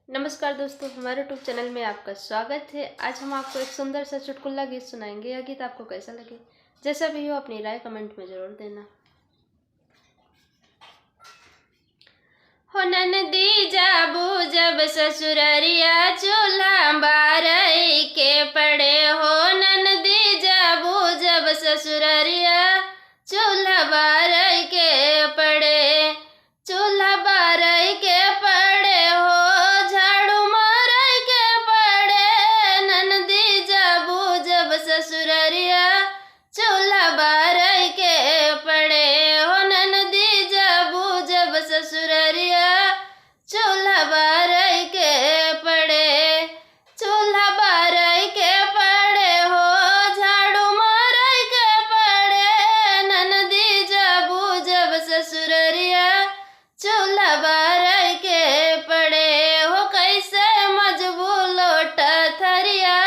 नमस्कार दोस्तों, हमारे यूट्यूब चैनल में आपका स्वागत है। आज हम आपको एक सुंदर सा चुटकुला गीत सुनाएंगे। यह गीत आपको कैसा लगे, जैसा भी हो अपनी राय कमेंट में ज़रूर देना। हो ननदी जाबू जब ससुररिया चूल्हा बारई के पड़े। हो ननदी जाबू जब ससुररिया चूल्हा बारई के पड़े। चूल्हा बारई के पड़े हो झाड़ू मारई के पड़े। ननदी जाबू जब ससुररिया चूल्हा बारई के पड़े। हो ननदी जाबू जब ससुररिया चूल्हा बारई के पड़े। चूल्हा बारई के पड़े हो झाड़ू मारई के पड़े। ननदी जाबू जब ससुररिया चूल्हा बारई के पड़े। हो कैसे मजबूर लोटा थरिया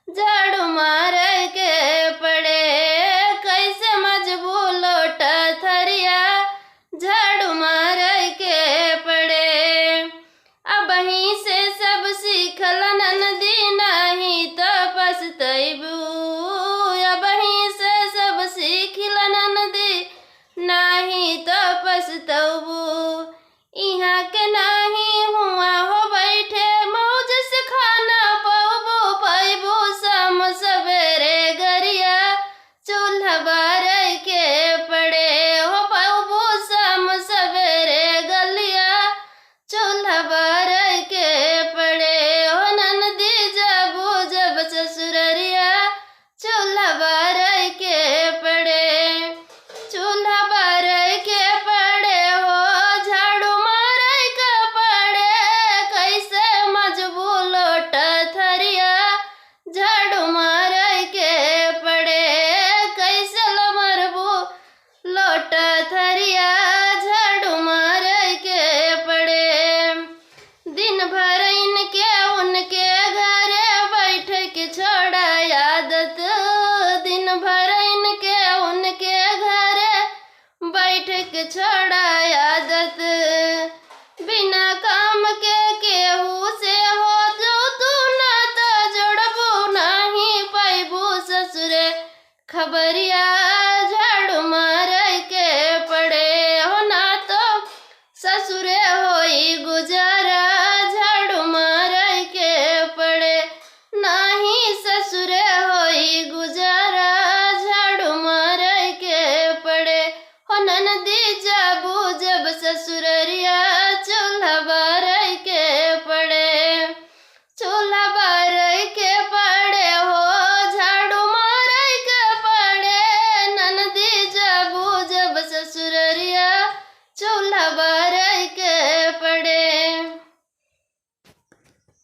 झाड़ू मारई के पड़े। कैसे मजबूर लोटा थरिया झाड़ू मारई के पड़े। अब ही से सब सीखल ननदी नहीं तो पछतैबू। अब ही से सब सीखल ननदी नहीं तो पछतैबू। इहाँ के नहीं हुआ हो बैठे मौज से खाना पौबू पैबू सम सवेरे गरिया चूल्हा बारई के पड़े। हो पौबू सम सवेरे गलिया चूल्हा बारई के पड़े। हो ननदी जाबू जब ससुररिया चूल्हा बारई के पड़े। चूल्हा बारई के पड़े हो झाड़ू मारई के पड़े। कैसे मजबूर लोटा थरिया झाड़ू मारई के पड़े। कैसे मरबू लोटा थरिया झाड़ू मारई के पड़े। दिन भर इनके उनके घरे बैठ के छोड़ा आदत। दिन भर इनके उनके घरे बैठ के छोड़ा आदत। बिना काम के केहू से हो जो तू ना तो जोड़बू नहीं पैबू ससुरे खबरिया झाड़ू मारई के पड़े। हो ना तो ससुरे होई गुजारा झाड़ू मारई के पड़े। नहीं ससुरे होई गुजारा झाड़ू मारई के पड़े। हो ननदी जाबू जब ससुररिया चूल्हा बारई के पड़े। चूल्हा बारई के पड़े हो झाड़ू मारई के पड़े। ननदी जाबू जब ससुररिया चूल्हा बारई के